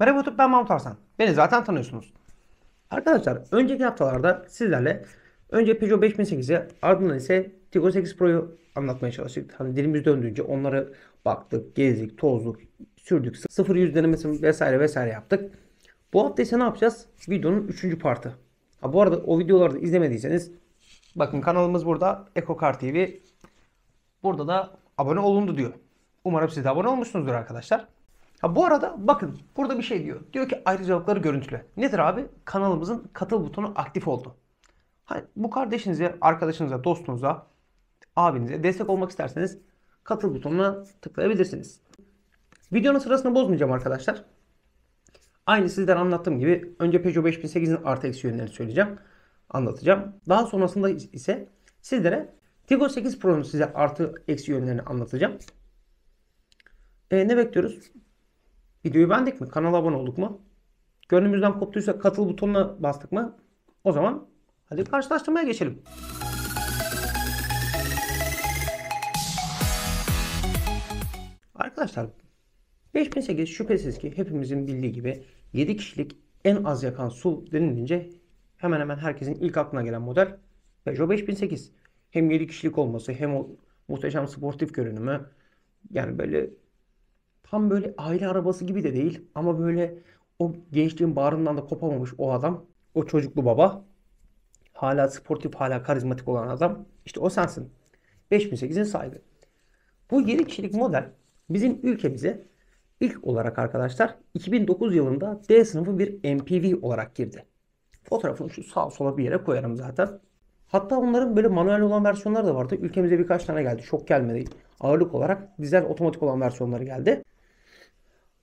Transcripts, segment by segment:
Merhaba YouTube, ben Mahmut Arslan. Beni zaten tanıyorsunuz. Arkadaşlar, önceki haftalarda sizlerle önce Peugeot 5008'i, ardından ise Tiggo 8 Pro'yu anlatmaya çalıştık. Hani dilimiz döndüğünce onları baktık, gezdik, tozduk, sürdük, 0-100 denemesi vesaire vesaire yaptık. Bu hafta ise ne yapacağız? Videonun 3. partı. Ha, bu arada o videoları da izlemediyseniz bakın, kanalımız burada, EcoCar TV. Burada da abone olundu diyor. Umarım siz de abone olmuşsunuzdur arkadaşlar. Ha, bu arada bakın, burada bir şey diyor. Diyor ki ayrıcalıkları görüntüle. Nedir abi? Kanalımızın katıl butonu aktif oldu. Hani bu kardeşinize, arkadaşınıza, dostunuza, abinize destek olmak isterseniz katıl butonuna tıklayabilirsiniz. Videonun sırasını bozmayacağım arkadaşlar. Aynı sizden anlattığım gibi önce Peugeot 5008'in artı eksi yönlerini söyleyeceğim. Anlatacağım. Daha sonrasında ise sizlere Tiggo 8 Pro'nun size artı eksi yönlerini anlatacağım. Ne bekliyoruz? Videoyu beğendik mi? Kanala abone olduk mu? Gönlümüzden koptuysa katıl butonuna bastık mı? O zaman hadi karşılaştırmaya geçelim. Arkadaşlar, 5008 şüphesiz ki hepimizin bildiği gibi 7 kişilik en az yakan SUV denilince hemen hemen herkesin ilk aklına gelen model Peugeot 5008. Hem 7 kişilik olması hem o muhteşem sportif görünümü, yani böyle tam böyle aile arabası gibi de değil ama böyle o gençliğin bağrından da kopamamış o adam, o çocuklu baba, hala sportif, hala karizmatik olan adam, işte o sensin. 5008'in sahibi. Bu 7 kişilik model bizim ülkemize ilk olarak arkadaşlar 2009 yılında D sınıfı bir MPV olarak girdi. Fotoğrafını şu sağ sola bir yere koyarım zaten. Hatta onların böyle manuel olan versiyonları da vardı. Ülkemize birkaç tane geldi. Çok gelmedi. Ağırlık olarak dizel otomatik olan versiyonları geldi.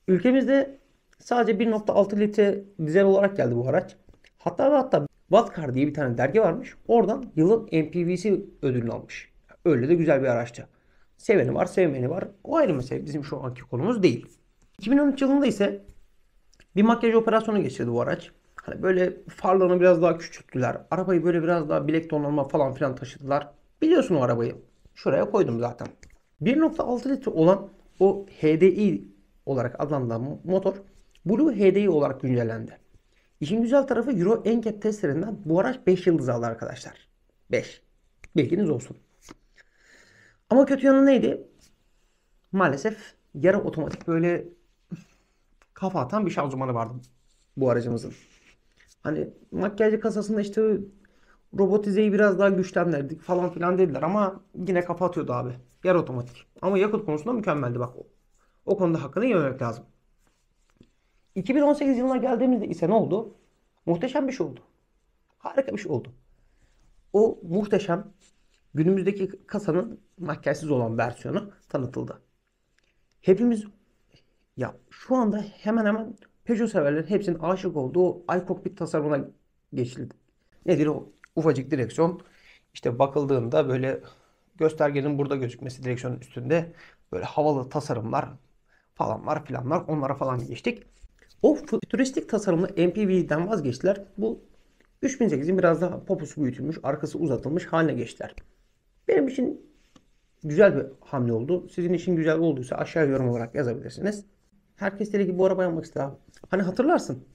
Ülkemizde sadece 1.6 litre dizel olarak geldi bu araç. Hatta Wattcar diye bir tane dergi varmış. Oradan yılın MPV'si ödülünü almış. Öyle de güzel bir araçtı. Seveni var, sevmeyeni var. O ayrı mesele. Bizim şu anki konumuz değil. 2013 yılında ise bir makyaj operasyonu geçirdi bu araç. Hani böyle farlarını biraz daha küçülttüler. Arabayı böyle biraz daha bilek donanma falan filan taşıdılar. Biliyorsun o arabayı. Şuraya koydum zaten. 1.6 litre olan o HDI olarak adlandırılan motor Blue HDI olarak güncellendi. İşin güzel tarafı Euro NCAP testlerinden bu araç 5 yıldız aldı arkadaşlar. 5. Bilginiz olsun. Ama kötü yanı neydi? Maalesef yarı otomatik böyle kafa atan bir şanzımanı vardı bu aracımızın. Hani makyajlı kasasında işte robotizeyi biraz daha güçlendirdik falan filan dediler ama yine kafa atıyordu abi. Yarı otomatik. Ama yakıt konusunda mükemmeldi bak. O konuda hakkını yememek lazım. 2018 yılına geldiğimizde ise ne oldu? Muhteşem bir şey oldu. Harika bir şey oldu. O muhteşem günümüzdeki kasanın makyajsız olan versiyonu tanıtıldı. Hepimiz, ya şu anda hemen hemen Peugeot severlerin hepsinin aşık olduğu iCockpit tasarımına geçildi. Nedir o? Ufacık direksiyon. İşte bakıldığında böyle göstergenin burada gözükmesi direksiyonun üstünde, böyle havalı tasarımlar falan var filanlar, onlara falan geçtik. O fütüristik tasarımlı MPV'den vazgeçtiler. Bu 3008'in biraz daha poposu büyütülmüş, arkası uzatılmış haline geçtiler. Benim için güzel bir hamle oldu. Sizin için güzel olduysa aşağı yorum olarak yazabilirsiniz. Herkes dedi ki bu arabayı almak ister abi. Hani hatırlarsın.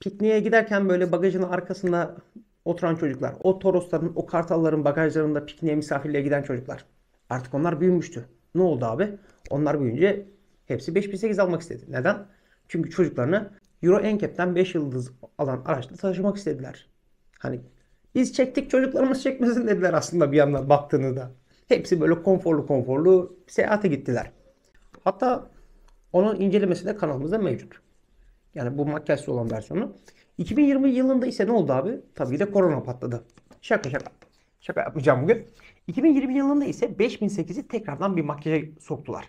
Pikniğe giderken böyle bagajın arkasında oturan çocuklar. O Torosların, o Kartalların bagajlarında pikniğe misafirliğe giden çocuklar. Artık onlar büyümüştü. Ne oldu abi? Onlar büyüyünce hepsi 5008 almak istedi. Neden? Çünkü çocuklarını Euro NCAP'ten 5 yıldız alan araçla taşımak istediler. Hani biz çektik, çocuklarımız çekmesin dediler aslında bir yandan baktığınızda. Hepsi böyle konforlu konforlu seyahate gittiler. Hatta onun incelemesi de kanalımızda mevcut. Yani bu makyajsız olan versiyonu. 2020 yılında ise ne oldu abi? Tabii de korona patladı. Şaka şaka. Şaka yapmayacağım bugün. 2020 yılında ise 5008'i tekrardan bir makyaja soktular.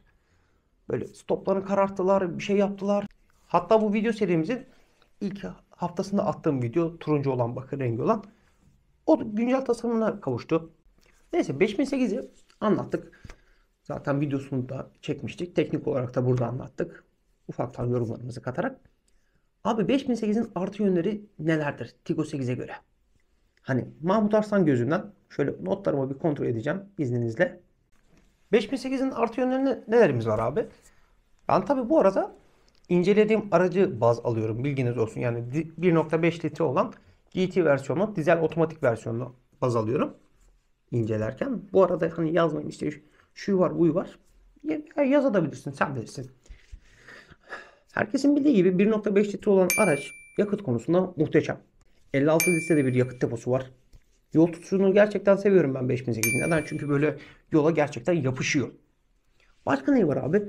Böyle stoplarını kararttılar, bir şey yaptılar. Hatta bu video serimizin ilk haftasında attığım video, turuncu olan, bakır rengi olan, o güncel tasarımına kavuştu. Neyse, 5008'i anlattık. Zaten videosunu da çekmiştik. Teknik olarak da burada anlattık. Ufaktan yorumlarımızı katarak. Abi, 5008'in artı yönleri nelerdir Tiggo 8'e göre? Hani Mahmut Arslan gözünden şöyle notlarımı bir kontrol edeceğim izninizle. 5008'in artı yönlerinde nelerimiz var abi? Ben tabii bu arada incelediğim aracı baz alıyorum. Bilginiz olsun. Yani 1.5 litre olan GT versiyonu, dizel otomatik versiyonunu baz alıyorum incelerken. Bu arada hani yazmayın işte şu var, bu var. Yazabilirsin, sen bilirsin. Herkesin bildiği gibi 1.5 litre olan araç yakıt konusunda muhteşem. 56 litrede bir yakıt deposu var. Yol tutuşunu gerçekten seviyorum ben 5008. Neden? Çünkü böyle yola gerçekten yapışıyor. Başka ne var abi?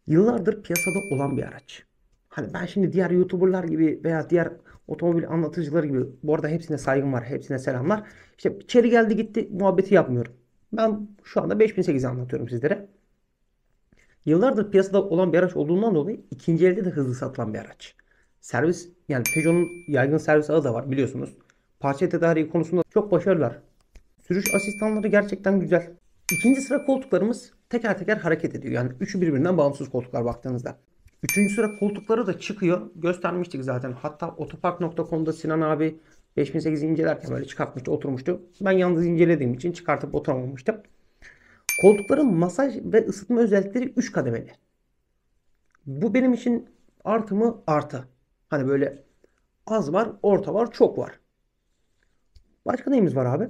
Yıllardır piyasada olan bir araç. Hani ben şimdi diğer YouTuber'lar gibi veya diğer otomobil anlatıcıları gibi, bu arada hepsine saygım var, hepsine selamlar. İşte içeri geldi gitti muhabbeti yapmıyorum. Ben şu anda 5008'i anlatıyorum sizlere. Yıllardır piyasada olan bir araç olduğundan dolayı ikinci elde de hızlı satılan bir araç. Servis, yani Peugeot'un yaygın servis ağı da var biliyorsunuz. Parça tedariği konusunda çok başarılılar. Sürüş asistanları gerçekten güzel. İkinci sıra koltuklarımız teker teker hareket ediyor. Yani üçü birbirinden bağımsız koltuklar baktığınızda. Üçüncü sıra koltukları da çıkıyor. Göstermiştik zaten. Hatta otopark.com'da Sinan abi 5008'i incelerken böyle çıkartmıştı, oturmuştu. Ben yalnız incelediğim için çıkartıp oturamamıştım. Koltukların masaj ve ısıtma özellikleri 3 kademeli. Bu benim için artı mı? Artı. Hani böyle az var, orta var, çok var. Başka neyimiz var abi?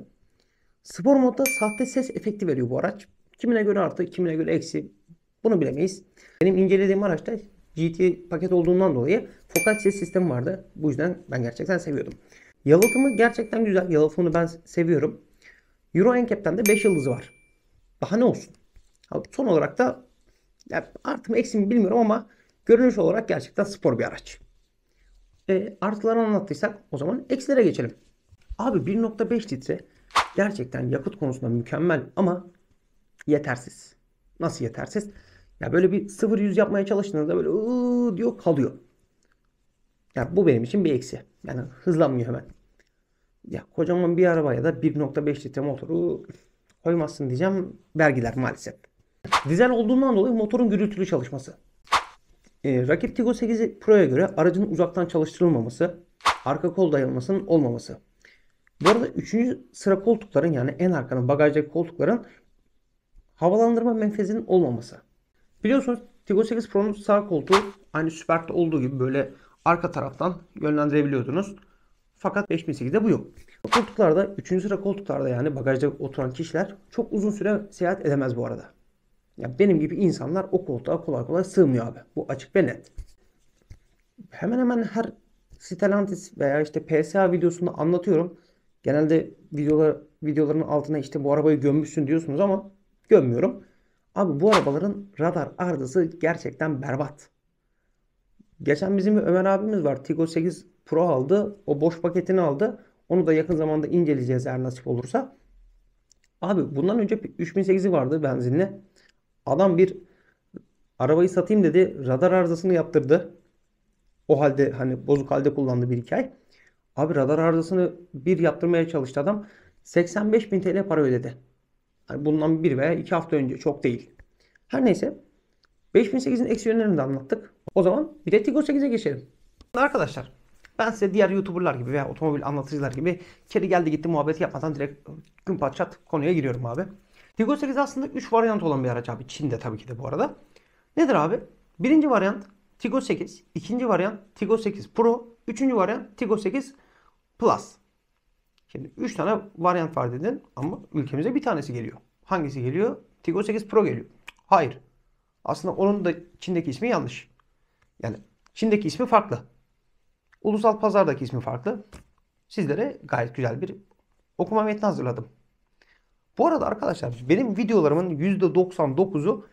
Spor modda sahte ses efekti veriyor bu araç. Kimine göre artı, kimine göre eksi. Bunu bilemeyiz. Benim incelediğim araçta GT paket olduğundan dolayı fokal ses sistemi vardı. Bu yüzden ben gerçekten seviyordum. Yalıtımı gerçekten güzel. Yalıtımını ben seviyorum. Euro NCAP'ten de 5 yıldızı var. Daha ne olsun? Son olarak da ya artı mı eksi mi bilmiyorum ama görünüş olarak gerçekten spor bir araç. Artılarını anlattıysak o zaman eksilere geçelim. Abi 1.5 litre gerçekten yakıt konusunda mükemmel ama yetersiz. Nasıl yetersiz? Ya böyle bir 0-100 yapmaya çalıştığınızda böyle diyor kalıyor. Ya bu benim için bir eksi. Yani hızlanmıyor hemen. Ya kocaman bir arabaya da 1.5 litre motoru koymazsın diyeceğim. Vergiler maalesef. Dizel olduğundan dolayı motorun gürültülü çalışması. Rakip Tiggo 8 Pro'ya göre aracın uzaktan çalıştırılmaması, arka kol dayanmasının olmaması. Bu arada 3. sıra koltukların, yani en arkanın bagajdaki koltukların havalandırma menfezinin olmaması. Biliyorsunuz Tiggo 8 Pro'nun sağ koltuğu aynı Superb'de olduğu gibi böyle arka taraftan yönlendirebiliyordunuz. Fakat 5008'de bu yok. Koltuklarda 3. sıra koltuklarda, yani bagajda oturan kişiler çok uzun süre seyahat edemez bu arada. Ya benim gibi insanlar o koltuğa kolay kolay sığmıyor abi. Bu açık ve net. Hemen hemen her Stellantis veya işte PSA videosunda anlatıyorum. Genelde videoların altına işte bu arabayı gömmüşsün diyorsunuz ama gömmüyorum. Abi bu arabaların radar arızası gerçekten berbat. Geçen bizim bir Ömer abimiz var. Tiggo 8 Pro aldı. O boş paketini aldı. Onu da yakın zamanda inceleyeceğiz eğer nasip olursa. Abi bundan önce 3008'i vardı benzinli. Adam bir arabayı satayım dedi. Radar arızasını yaptırdı. O halde hani bozuk halde kullandı bir iki ay. Abi radar arızasını bir yaptırmaya çalıştı adam. 85 bin TL para ödedi. Yani bundan bir veya iki hafta önce, çok değil. Her neyse 5008'in eksi yönlerini de anlattık. O zaman bir de Tiggo 8'e geçelim. Arkadaşlar ben size diğer YouTuber'lar gibi veya otomobil anlatıcılar gibi içeri geldi gitti muhabbeti yapmadan direkt gün çat konuya giriyorum abi. Tiggo 8 aslında 3 varyant olan bir araç abi. Çin'de tabii ki de bu arada. Nedir abi? Birinci varyant Tiggo 8, ikinci varyant Tiggo 8 Pro, üçüncü varyant Tiggo 8 Plus. Şimdi 3 tane varyant var dedin ama ülkemize bir tanesi geliyor. Hangisi geliyor? Tiggo 8 Pro geliyor. Hayır. Aslında onun da Çin'deki ismi yanlış. Yani Çin'deki ismi farklı. Ulusal pazardaki ismi farklı. Sizlere gayet güzel bir okuma metni hazırladım. Bu arada arkadaşlar benim videolarımın %99'u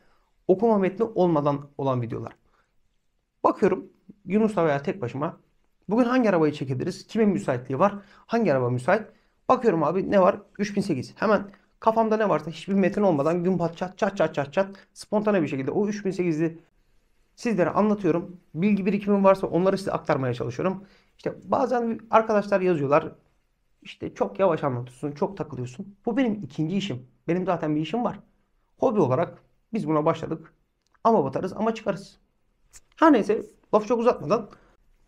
okuma metni olmadan olan videolar. Bakıyorum Yunus'la veya tek başıma bugün hangi arabayı çekebiliriz? Kimin müsaitliği var? Hangi araba müsait? Bakıyorum abi ne var? 3008. Hemen kafamda ne varsa hiçbir metin olmadan gün pat çat çat çat çat çat spontane bir şekilde o 3008'i sizlere anlatıyorum. Bilgi birikimim varsa onları size aktarmaya çalışıyorum. İşte bazen arkadaşlar yazıyorlar. İşte çok yavaş anlatıyorsun, çok takılıyorsun. Bu benim ikinci işim. Benim zaten bir işim var. Hobi olarak biz buna başladık. Ama batarız ama çıkarız. Her neyse lafı çok uzatmadan.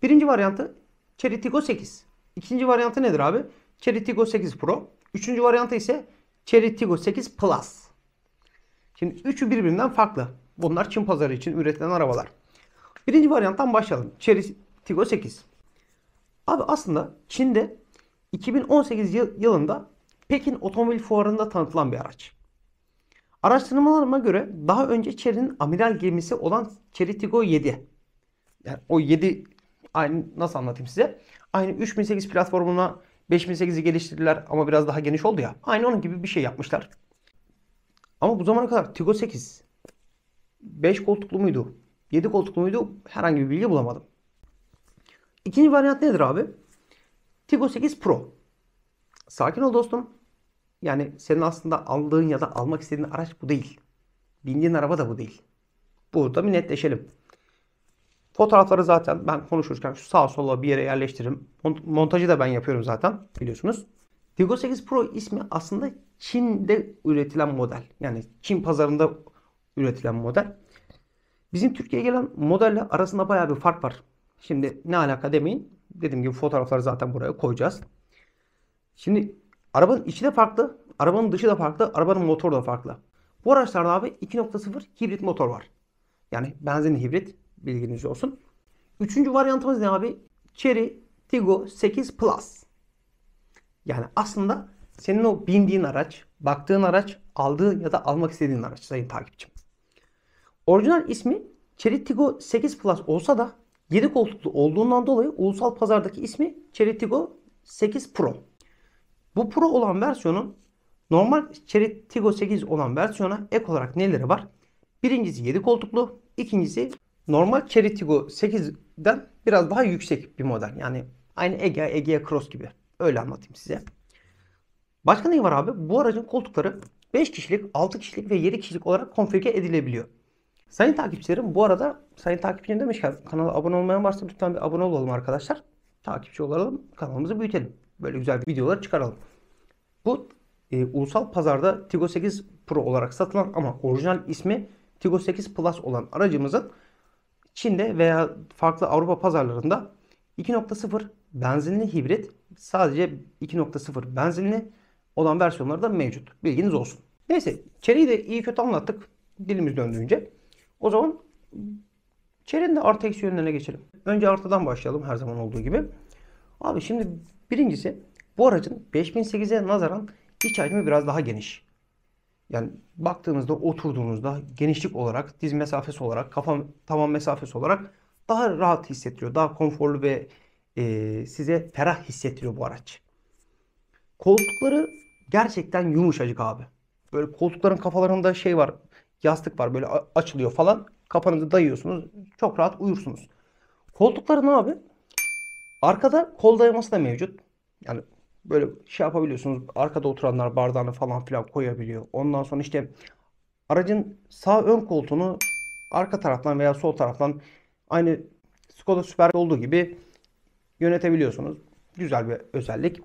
Birinci varyantı Chery Tiggo 8. İkinci varyantı nedir abi? Chery Tiggo 8 Pro. Üçüncü varyantı ise Chery Tiggo 8 Plus. Şimdi üçü birbirinden farklı. Bunlar Çin pazarı için üretilen arabalar. Birinci varyanttan başlayalım. Chery Tiggo 8. Abi aslında Çin'de 2018 yılında Pekin Otomobil Fuarı'nda tanıtılan bir araç. Araştırmalarıma göre daha önce Chery'nin amiral gemisi olan Chery Tiggo 7. Yani o 7 aynı nasıl anlatayım size? Aynı 3008 platformuna 5008'i geliştirdiler ama biraz daha geniş oldu ya. Aynı onun gibi bir şey yapmışlar. Ama bu zamana kadar Tiggo 8 5 koltuklu muydu? 7 koltuklu muydu? Herhangi bir bilgi bulamadım. İkinci varyant nedir abi? Tiggo 8 Pro. Sakin ol dostum. Yani senin aslında aldığın ya da almak istediğin araç bu değil. Bindiğin araba da bu değil. Burada bir netleşelim. Fotoğrafları zaten ben konuşurken şu sağa sola bir yere yerleştiririm. Montajı da ben yapıyorum zaten biliyorsunuz. Tiggo 8 Pro ismi aslında Çin'de üretilen model. Yani Çin pazarında üretilen model. Bizim Türkiye'ye gelen modelle arasında bayağı bir fark var. Şimdi ne alaka demeyin. Dediğim gibi fotoğrafları zaten buraya koyacağız. Şimdi arabanın içi de farklı, arabanın dışı da farklı, arabanın motoru da farklı. Bu araçlarda abi 2.0 hibrit motor var. Yani benzinli hibrit, bilginiz olsun. Üçüncü varyantımız ne abi? Chery Tiggo 8 Plus. Yani aslında senin o bindiğin araç, baktığın araç, aldığın ya da almak istediğin araç sayın takipçim. Orijinal ismi Chery Tiggo 8 Plus olsa da 7 koltuklu olduğundan dolayı ulusal pazardaki ismi Chery Tiggo 8 Pro. Bu Pro olan versiyonun normal Chery Tiggo 8 olan versiyona ek olarak neleri var? Birincisi 7 koltuklu, ikincisi normal Chery Tiggo 8'den biraz daha yüksek bir model. Yani aynı Egea Cross gibi. Öyle anlatayım size. Başka ne var abi? Bu aracın koltukları 5 kişilik, 6 kişilik ve 7 kişilik olarak konfigüre edilebiliyor. Sayın takipçilerim, bu arada sayın takipçilerim demişken kanala abone olmayan varsa lütfen bir abone olalım arkadaşlar. Takipçi olalım, kanalımızı büyütelim. Böyle güzel videolar çıkaralım. Bu ulusal pazarda Tiggo 8 Pro olarak satılan ama orijinal ismi Tiggo 8 Plus olan aracımızın Çin'de veya farklı Avrupa pazarlarında 2.0 benzinli hibrit, sadece 2.0 benzinli olan versiyonları da mevcut. Bilginiz olsun. Neyse, Chery'yi de iyi kötü anlattık dilimiz döndüğünce. O zaman Chery'nin de artı eksi yönlerine geçelim. Önce artıdan başlayalım her zaman olduğu gibi. Abi şimdi birincisi bu aracın 5008'e nazaran iç hacmi biraz daha geniş. Yani baktığınızda oturduğunuzda genişlik olarak, diz mesafesi olarak, kafa tavan mesafesi olarak daha rahat hissettiriyor. Daha konforlu ve size ferah hissettiriyor bu araç. Koltukları gerçekten yumuşacık abi. Böyle koltukların kafalarında şey var, yastık var böyle açılıyor falan. Kafanızı dayıyorsunuz, çok rahat uyursunuz. Koltukların abi arkada kol dayaması da mevcut. Yani böyle şey yapabiliyorsunuz. Arkada oturanlar bardağını falan filan koyabiliyor. Ondan sonra işte aracın sağ ön koltuğunu arka taraftan veya sol taraftan aynı Skoda Superb'de olduğu gibi yönetebiliyorsunuz. Güzel bir özellik.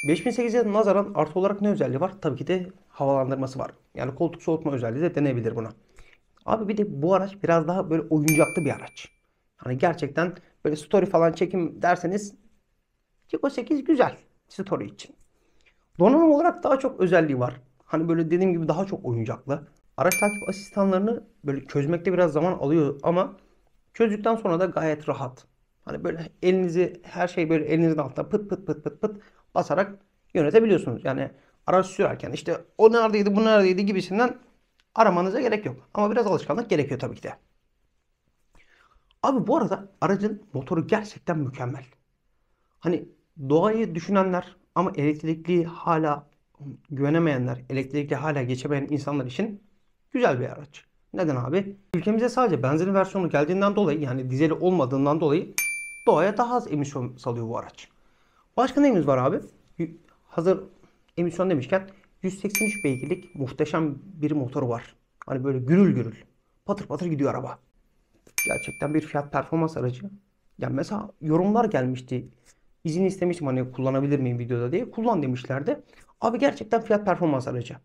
5008'e nazaran artı olarak ne özelliği var? Tabii ki de havalandırması var. Yani koltuk soğutma özelliği de denebilir buna. Abi bir de bu araç biraz daha böyle oyuncaklı bir araç. Hani gerçekten böyle story falan çekim derseniz Tiggo 8 güzel story için. Donanım olarak daha çok özelliği var. Hani böyle dediğim gibi daha çok oyuncaklı. Araç takip asistanlarını böyle çözmekte biraz zaman alıyor ama çözdükten sonra da gayet rahat. Hani böyle elinizi her şey böyle elinizin altında pıt pıt pıt pıt pıt basarak yönetebiliyorsunuz. Yani araç sürerken işte o neredeydi bu neredeydi gibisinden aramanıza gerek yok. Ama biraz alışkanlık gerekiyor tabii ki de. Abi bu arada aracın motoru gerçekten mükemmel. Hani doğayı düşünenler ama elektrikli hala güvenemeyenler, elektrikli hala geçemeyen insanlar için güzel bir araç. Neden abi? Ülkemize sadece benzinli versiyonu geldiğinden dolayı yani dizeli olmadığından dolayı doğaya daha az emisyon salıyor bu araç. Başka neyimiz var abi? Hazır emisyon demişken 183 beygirlik muhteşem bir motoru var. Hani böyle gürül gürül. Patır patır gidiyor araba. Gerçekten bir fiyat performans aracı. Yani mesela yorumlar gelmişti. İzin istemiştim hani kullanabilir miyim videoda diye. Kullan demişlerdi. Abi gerçekten fiyat performans aracı.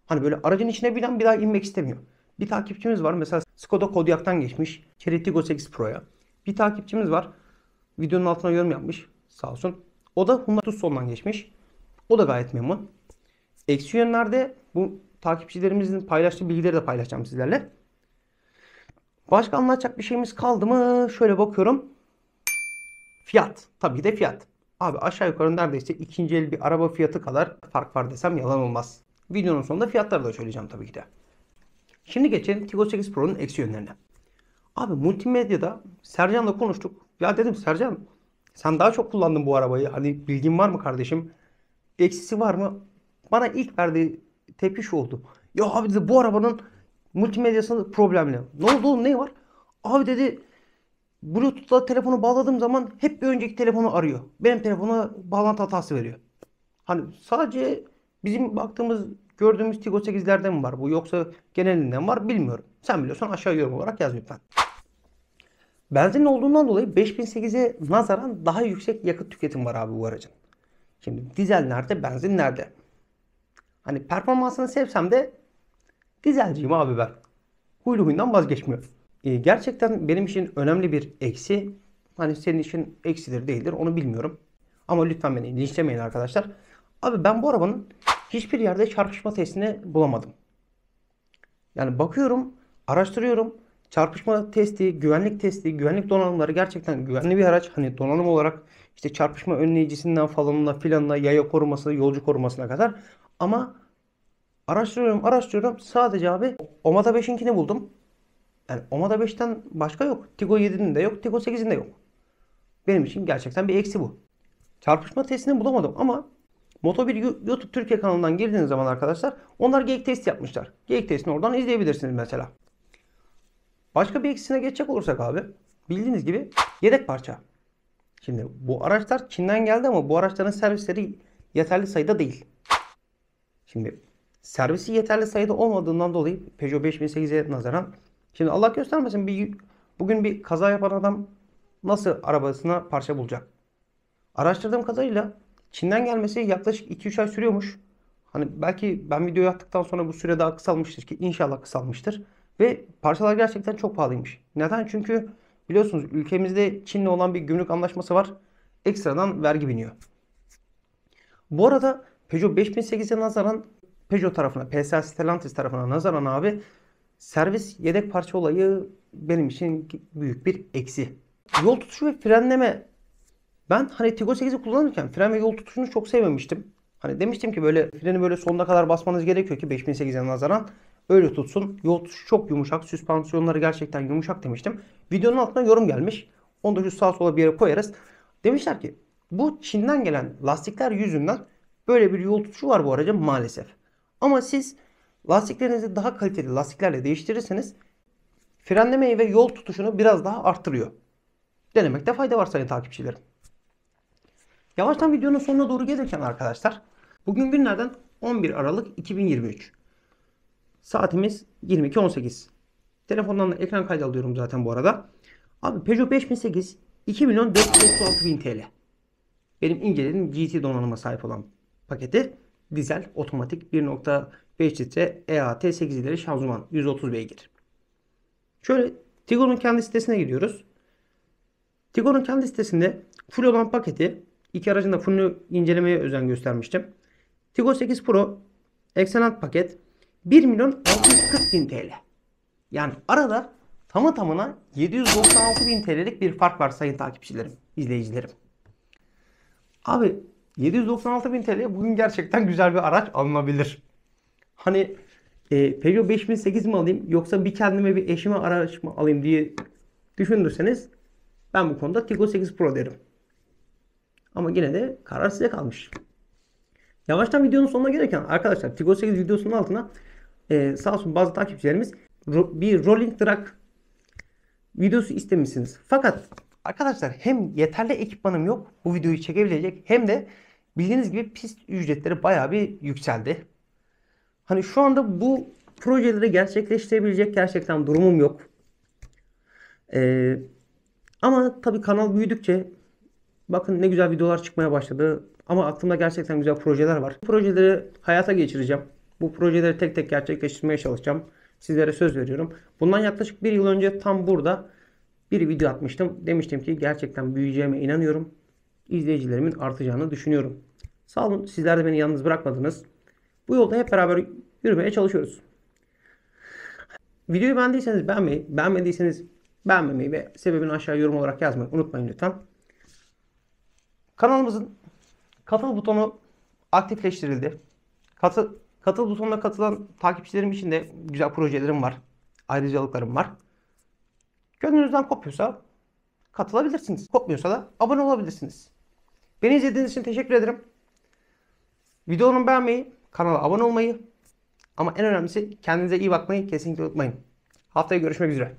Hani böyle aracın içine binen bir daha inmek istemiyor. Bir takipçimiz var mesela Skoda Kodiaq'tan geçmiş. Chery Tiggo 8 Pro'ya. Bir takipçimiz var. Videonun altına yorum yapmış. Sağ olsun. O da Hyundai Tucson'dan geçmiş. O da gayet memnun. Eksi yönlerde bu takipçilerimizin paylaştığı bilgileri de paylaşacağım sizlerle. Başka anlatacak bir şeyimiz kaldı mı? Şöyle bakıyorum. Fiyat. Tabii ki de fiyat. Abi aşağı yukarı neredeyse ikinci el bir araba fiyatı kadar fark var desem yalan olmaz. Videonun sonunda fiyatları da söyleyeceğim tabii ki de. Şimdi geçelim Tigo 8 Pro'nun eksi yönlerine. Abi multimedyada Sercan'la konuştuk. Ya dedim Sercan, sen daha çok kullandın bu arabayı. Hani bilgin var mı kardeşim? Eksisi var mı? Bana ilk verdiği tepki şu oldu. Ya abi dedi, bu arabanın multimedyasında problemli. Ne oldu oğlum, ne var? Abi dedi, Bluetooth'la telefonu bağladığım zaman hep bir önceki telefonu arıyor. Benim telefona bağlantı hatası veriyor. Hani sadece bizim baktığımız, gördüğümüz Tigo 8'lerde mi var bu, yoksa genelinden var bilmiyorum. Sen biliyorsan aşağı yorum olarak yaz lütfen. Benzin olduğundan dolayı 5008'e nazaran daha yüksek yakıt tüketim var abi bu aracın. Şimdi dizel nerede, benzin nerede? Hani performansını sevsem de dizelciyim abi ben. Huylu huyundan vazgeçmiyor. Gerçekten benim için önemli bir eksi. Hani senin için eksidir değildir onu bilmiyorum. Ama lütfen beni linçlemeyin arkadaşlar. Abi ben bu arabanın hiçbir yerde çarpışma testini bulamadım. Yani bakıyorum, araştırıyorum. Çarpışma testi, güvenlik testi, güvenlik donanımları gerçekten güvenli bir araç. Hani donanım olarak işte çarpışma önleyicisinden falanına filanına, yaya koruması, yolcu korumasına kadar. Ama araştırıyorum. Sadece abi Omada 5'inkini buldum. Yani Omada 5'ten başka yok. Tigo 7'nin de yok, Tigo 8'in de yok. Benim için gerçekten bir eksi bu. Çarpışma testini bulamadım ama Moto1 YouTube Türkiye kanalından girdiğiniz zaman arkadaşlar onlar geyik test yapmışlar. Geyik testini oradan izleyebilirsiniz mesela. Başka bir eksisine geçecek olursak abi, bildiğiniz gibi yedek parça. Şimdi bu araçlar Çin'den geldi ama bu araçların servisleri yeterli sayıda değil. Şimdi servisi yeterli sayıda olmadığından dolayı Peugeot 5008'e nazaran, şimdi Allah göstermesin, bugün bir kaza yapan adam nasıl arabasına parça bulacak? Araştırdığım kadarıyla Çin'den gelmesi yaklaşık 2-3 ay sürüyormuş. Hani belki ben video yaptıktan sonra bu süre daha kısalmıştır, ki inşallah kısalmıştır. Ve parçalar gerçekten çok pahalıymış. Neden? Çünkü biliyorsunuz ülkemizde Çin'le olan bir gümrük anlaşması var. Ekstradan vergi biniyor. Bu arada Peugeot 5008'e nazaran, Peugeot tarafına, PSA Stellantis tarafına nazaran abi, servis yedek parça olayı benim için büyük bir eksi. Yol tutuşu ve frenleme. Ben hani Tiggo 8'i kullanırken fren ve yol tutuşunu çok sevmemiştim. Hani demiştim ki böyle freni böyle sonuna kadar basmanız gerekiyor ki 5008'e nazaran öyle tutsun. Yol tutuşu çok yumuşak, süspansiyonları gerçekten yumuşak demiştim. Videonun altına yorum gelmiş. Onu da şu sağa sola bir yere koyarız. Demişler ki bu Çin'den gelen lastikler yüzünden böyle bir yol tutuşu var bu aracın maalesef. Ama siz lastiklerinizi daha kaliteli lastiklerle değiştirirseniz frenlemeyi ve yol tutuşunu biraz daha arttırıyor. Denemekte fayda var sayın takipçilerim. Yavaştan videonun sonuna doğru gelirken arkadaşlar, bugün günlerden 11 Aralık 2023. Saatimiz 22.18. Telefondan da ekran kaydı alıyorum zaten bu arada. Abi Peugeot 5008 2.436.000 TL. Benim incelediğim GT donanıma sahip olan paketi. Dizel, otomatik 1.5 litre EAT 8 ileri şanzıman 130 beygir. Şöyle Tiggo'nun kendi sitesine gidiyoruz. Tiggo'nun kendi sitesinde full olan paketi, iki aracın da fullünü incelemeye özen göstermiştim. Tiggo 8 Pro Excellent paket 1.640.000 TL. Yani arada tamı tamına 796.000 TL'lik bir fark var sayın takipçilerim, izleyicilerim. Abi 796.000 TL bugün gerçekten güzel bir araç alınabilir. Hani Peugeot 5008 mi alayım yoksa bir kendime bir eşime araç mı alayım diye düşünürseniz ben bu konuda Tiggo 8 Pro derim. Ama yine de karar size kalmış. Yavaştan videonun sonuna gelirken arkadaşlar, Tiggo 8 videosunun altına sağ olsun bazı takipçilerimiz bir rolling drag videosu istemişsiniz. Fakat arkadaşlar hem yeterli ekipmanım yok bu videoyu çekebilecek, hem de bildiğiniz gibi pist ücretleri bayağı bir yükseldi. Hani şu anda bu projeleri gerçekleştirebilecek gerçekten durumum yok. Ama tabii kanal büyüdükçe bakın ne güzel videolar çıkmaya başladı. Ama aklımda gerçekten güzel projeler var. Bu projeleri hayata geçireceğim. Bu projeleri tek tek gerçekleştirmeye çalışacağım. Sizlere söz veriyorum. Bundan yaklaşık bir yıl önce tam burada bir video atmıştım. Demiştim ki gerçekten büyüyeceğime inanıyorum. İzleyicilerimin artacağını düşünüyorum. Sağ olun, sizler de beni yalnız bırakmadınız. Bu yolda hep beraber yürümeye çalışıyoruz. Videoyu beğendiyseniz beğenmeyi, beğenmediyseniz beğenmemeyi ve sebebini aşağıya yorum olarak yazmayı unutmayın lütfen. Kanalımızın katıl butonu aktifleştirildi. Katıl butonuna katılan takipçilerim için de güzel projelerim var. Ayrıcalıklarım var. Gönlünüzden kopuyorsa katılabilirsiniz. Kopmuyorsa da abone olabilirsiniz. Beni izlediğiniz için teşekkür ederim. Videomu beğenmeyi, kanala abone olmayı ama en önemlisi kendinize iyi bakmayı kesinlikle unutmayın. Haftaya görüşmek üzere.